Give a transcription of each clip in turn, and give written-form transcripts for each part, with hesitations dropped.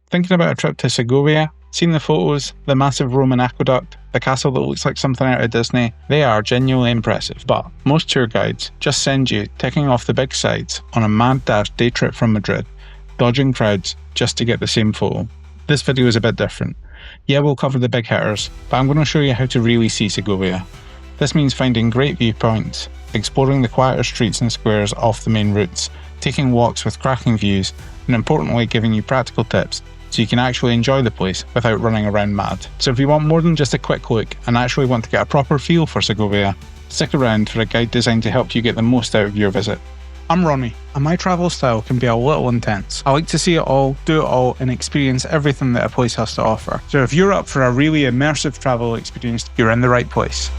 Thinking about a trip to Segovia? Seen the photos, the massive Roman aqueduct, the castle that looks like something out of Disney? They are genuinely impressive, but most tour guides just send you ticking off the big sites on a mad dash day trip from Madrid, dodging crowds just to get the same photo. This video is a bit different. Yeah, we'll cover the big hitters, but I'm going to show you how to really see Segovia. This means finding great viewpoints, exploring the quieter streets and squares off the main routes, taking walks with cracking views, and importantly giving you practical tips so you can actually enjoy the place without running around mad. So if you want more than just a quick look and actually want to get a proper feel for Segovia, stick around for a guide designed to help you get the most out of your visit. I'm Ronnie, and my travel style can be a little intense. I like to see it all, do it all, and experience everything that a place has to offer. So if you're up for a really immersive travel experience, you're in the right place.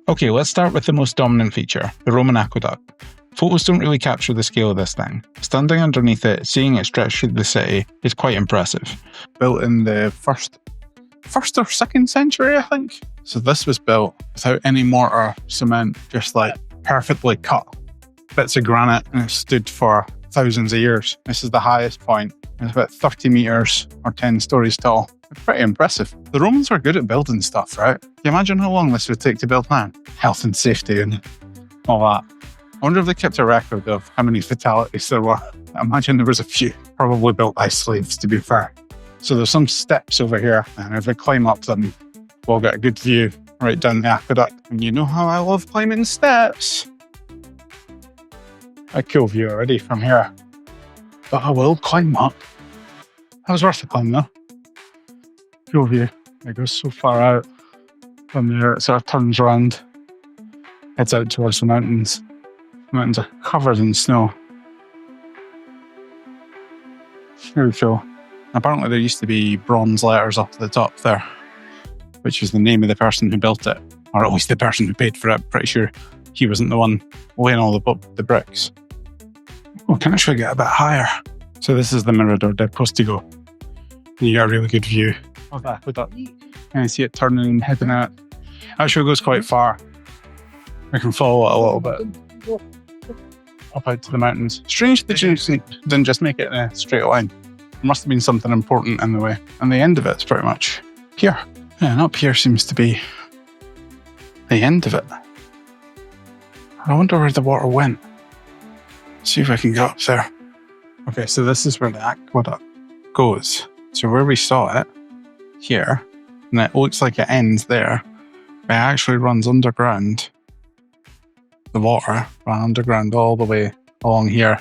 Okay, let's start with the most dominant feature, the Roman aqueduct. Photos don't really capture the scale of this thing. Standing underneath it, seeing it stretch through the city is quite impressive. Built in the first or second century, I think. So this was built without any mortar, cement, just like perfectly cut bits of granite, and it stood for thousands of years. This is the highest point. It's about 30 meters or 10 stories tall. It's pretty impressive. The Romans were good at building stuff, right? Can you imagine how long this would take to build now? Health and safety and all that. I wonder if they kept a record of how many fatalities there were. I imagine there was a few, probably built by slaves, to be fair. So there's some steps over here, and if we climb up them, we'll get a good view right down the aqueduct. And you know how I love climbing steps. A cool view already from here. But I will climb up. That was worth the climb though. Cool view. It goes so far out from there, it sort of turns around, heads out towards the mountains. The mountains are covered in snow. Very cool. Apparently there used to be bronze letters up at the top there, which is the name of the person who built it, or at least the person who paid for it. Pretty sure he wasn't the one laying all the bricks. Oh, can actually get a bit higher. So this is the Mirador del Postigo. You get a really good view of the aqueduct. And you see it turning and heading out. Actually goes quite far. We can follow it a little bit up out to the mountains. Strange they didn't just make it in a straight line. There must have been something important in the way. And the end of it's pretty much here. Yeah, and up here seems to be the end of it. I wonder where the water went. See if I can get up there. Okay, so this is where the aqueduct goes. So where we saw it, here, and it looks like it ends there, but it actually runs underground. The water ran underground all the way along here,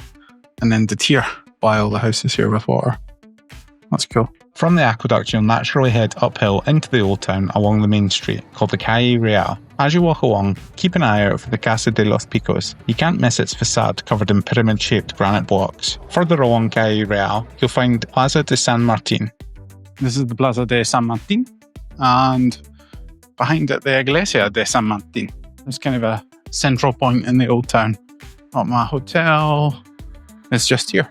and then to here, by all the houses here with water. That's cool. From the aqueduct, you'll naturally head uphill into the old town along the main street, called the Calle Real. As you walk along, keep an eye out for the Casa de los Picos. You can't miss its facade covered in pyramid-shaped granite blocks. Further along Calle Real, you'll find Plaza de San Martín. This is the Plaza de San Martín, and behind it, the Iglesia de San Martín. It's kind of a central point in the old town. Not my hotel. It's just here.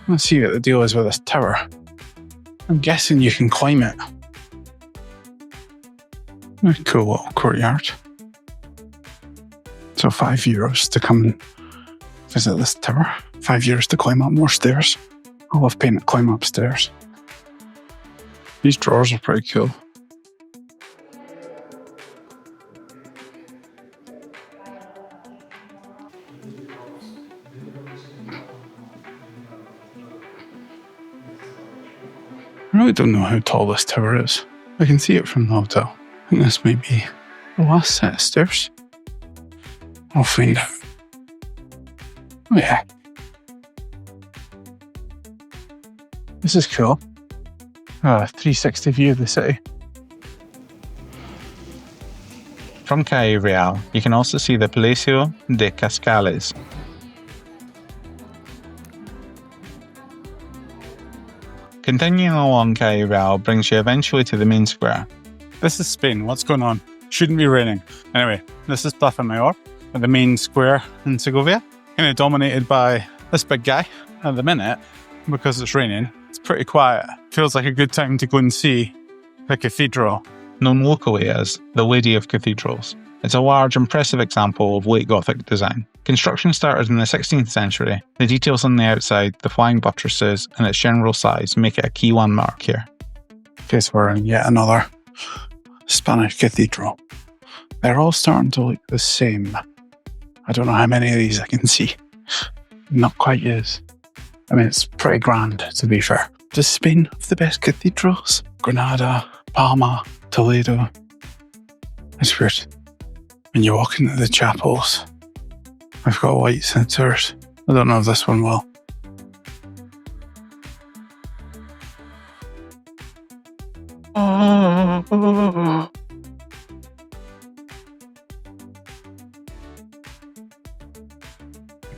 Let's see what the deal is with this tower. I'm guessing you can climb it. A cool little courtyard. So €5 to come and visit this tower. €5 to climb up more stairs. I love paying to climb upstairs. These drawers are pretty cool. I really don't know how tall this tower is. I can see it from the hotel. I think this might be the last set of stairs. I'll find out. Oh yeah. This is cool. 360 view of the city. From Calle Real, you can also see the Palacio de Cascales. Continuing along Calle Real brings you eventually to the main square. This is Spain. What's going on? Shouldn't be raining. Anyway, this is Plaza Mayor, the main square in Segovia. Kind of dominated by this big guy. At the minute, because it's raining, it's pretty quiet. Feels like a good time to go and see the cathedral. known locally as the Lady of Cathedrals. It's a large, impressive example of late Gothic design. Construction started in the 16th century. The details on the outside, the flying buttresses, and its general size make it a key landmark here. Okay, so we're in yet another Spanish cathedral. They're all starting to look the same. I don't know how many of these I can see. Not quite yet. I mean, it's pretty grand, to be fair. Does Spain have the best cathedrals? Granada, Palma, Toledo. It's weird. When you walk into the chapels, I've got white censers. I don't know if this one will.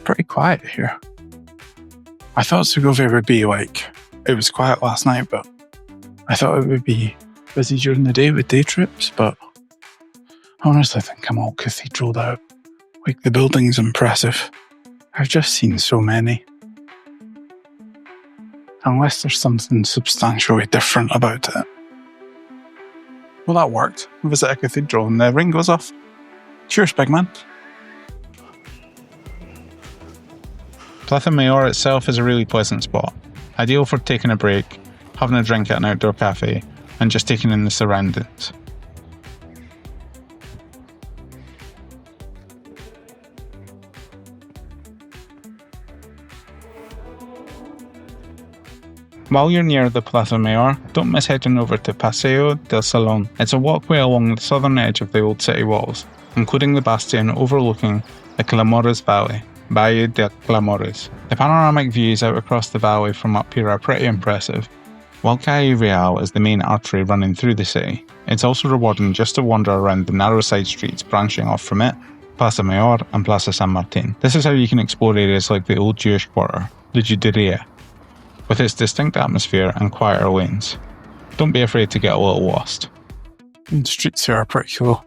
Pretty quiet here. I thought Segovia would be like, it was quiet last night, but I thought it would be busy during the day with day trips, but I honestly think I'm all cathedraled out. Like, the building's impressive. I've just seen so many. Unless there's something substantially different about it. Well, that worked. We visit a cathedral and the ring goes off. Cheers, big man. Plaza Mayor itself is a really pleasant spot. Ideal for taking a break, having a drink at an outdoor cafe, and just taking in the surroundings. While you're near the Plaza Mayor, don't miss heading over to Paseo del Salón. It's a walkway along the southern edge of the old city walls, including the bastion overlooking the Clamores Valley, Valle de Clamores. The panoramic views out across the valley from up here are pretty impressive. While Calle Real is the main artery running through the city, it's also rewarding just to wander around the narrow side streets branching off from it, Plaza Mayor and Plaza San Martín. This is how you can explore areas like the old Jewish quarter, the Judería, with its distinct atmosphere and quieter lanes. Don't be afraid to get a little lost. The streets here are pretty cool.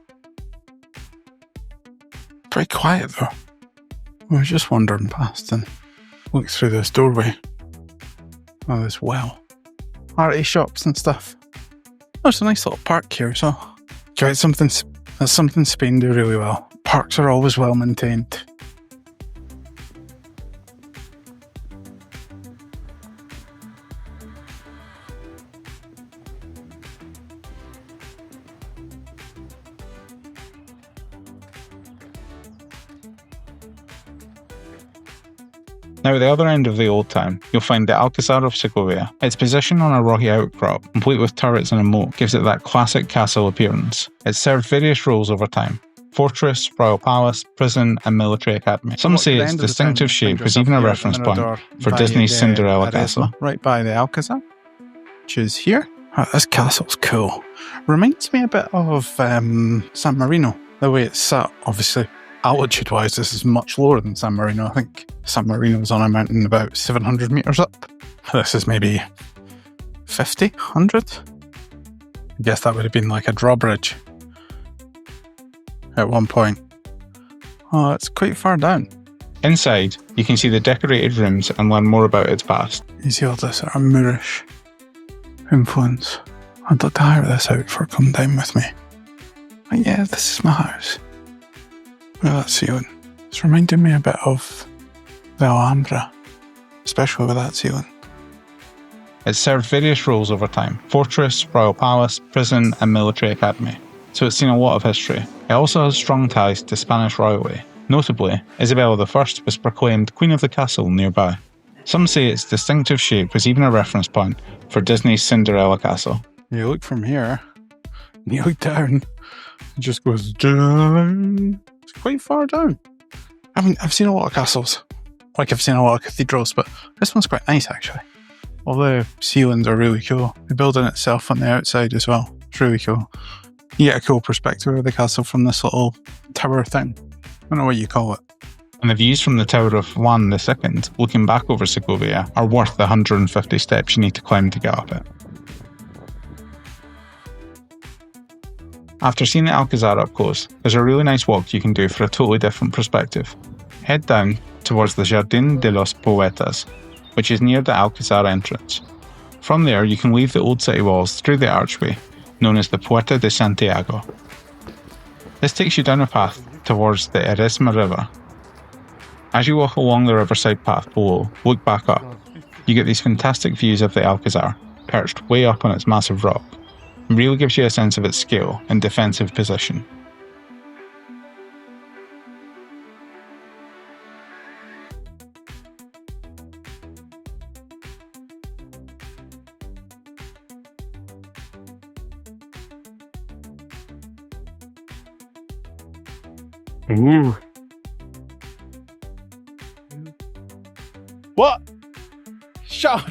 Pretty quiet though. We were just wandering past and looked through this doorway. Oh, this well. Arty shops and stuff. There's a nice little park here, so that's something Spain do really well. Parks are always well maintained. Now at the other end of the old town, you'll find the Alcázar of Segovia. Its position on a rocky outcrop, complete with turrets and a moat, gives it that classic castle appearance. It's served various roles over time: fortress, royal palace, prison and military academy. Some say its distinctive shape was even a reference point for Disney's Cinderella castle. Right by the Alcázar, which is here. Oh, this castle's cool. Reminds me a bit of San Marino, the way it's set, obviously. Altitude-wise, this is much lower than San Marino. I think San Marino's on a mountain about 700 metres up. This is maybe 50, 100? I guess that would have been like a drawbridge at one point. Oh, it's quite far down. Inside, you can see the decorated rooms and learn more about its past. You see all this sort of Moorish influence. I'd like to hire this out for come down with me. Like, yeah, this is my house. Look at that ceiling. It's reminding me a bit of the Alhambra, especially with that ceiling. It's served various roles over time: fortress, royal palace, prison and military academy. So it's seen a lot of history. It also has strong ties to Spanish royalty. Notably, Isabella I was proclaimed Queen of the Castle nearby. Some say its distinctive shape was even a reference point for Disney's Cinderella castle. You look from here, and you look down, it just goes down. It's quite far down. I've seen a lot of castles, like I've seen a lot of cathedrals, but this one's quite nice actually. All the ceilings are really cool. The building itself on the outside as well, it's really cool. You get a cool perspective of the castle from this little tower thing. I don't know what you call it. And the views from the Tower of Juan II, looking back over Segovia, are worth the 150 steps you need to climb to get up it. After seeing the Alcázar up close, there's a really nice walk you can do for a totally different perspective. Head down towards the Jardín de los Poetas, which is near the Alcázar entrance. From there, you can leave the old city walls through the archway known as the Puerta de Santiago. This takes you down a path towards the Eresma River. As you walk along the riverside path below, look back up. You get these fantastic views of the Alcázar, perched way up on its massive rock. It really gives you a sense of its scale and defensive position. Ooh. What? Shut up!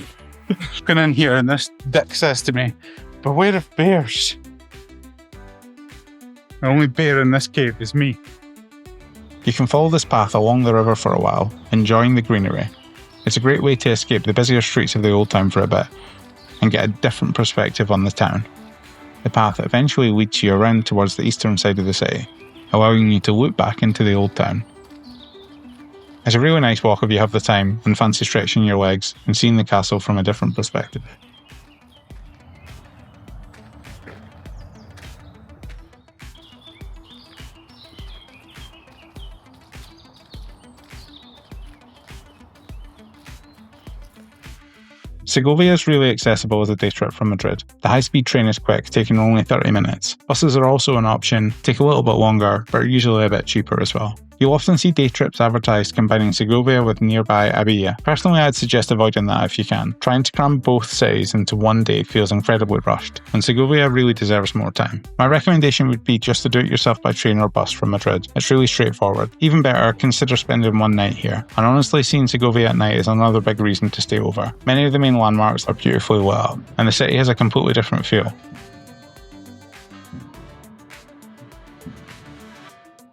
I've gone in here and this dick says to me, beware of bears. The only bear in this cave is me. You can follow this path along the river for a while, enjoying the greenery. It's a great way to escape the busier streets of the old town for a bit, and get a different perspective on the town. The path eventually leads you around towards the eastern side of the city, allowing you to look back into the old town. It's a really nice walk if you have the time and fancy stretching your legs and seeing the castle from a different perspective. Segovia is really accessible as a day trip from Madrid. The high-speed train is quick, taking only 30 minutes. Buses are also an option, take a little bit longer, but are usually a bit cheaper as well. You'll often see day trips advertised combining Segovia with nearby Ávila. Personally, I'd suggest avoiding that if you can. Trying to cram both cities into one day feels incredibly rushed, and Segovia really deserves more time. My recommendation would be just to do it yourself by train or bus from Madrid. It's really straightforward. Even better, consider spending one night here. And honestly, seeing Segovia at night is another big reason to stay over. Many of the main landmarks are beautifully lit up, and the city has a completely different feel.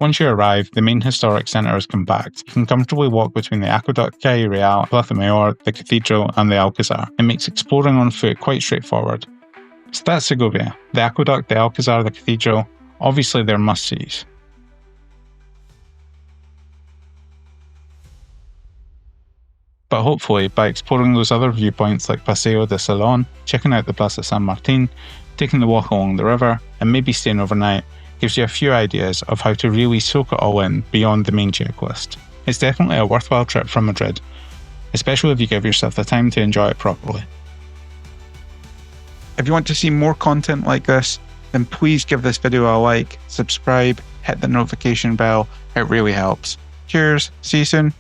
Once you arrive, the main historic centre is compact. You can comfortably walk between the Aqueduct, Calle Real, Plaza Mayor, the Cathedral and the Alcázar. It makes exploring on foot quite straightforward. So that's Segovia. The Aqueduct, the Alcázar, the Cathedral, obviously they're must-sees. But hopefully, by exploring those other viewpoints like Paseo de Salón, checking out the Plaza de San Martín, taking the walk along the river, and maybe staying overnight, gives you a few ideas of how to really soak it all in beyond the main checklist. It's definitely a worthwhile trip from Madrid, especially if you give yourself the time to enjoy it properly. If you want to see more content like this, then please give this video a like, subscribe, hit the notification bell, it really helps. Cheers, see you soon.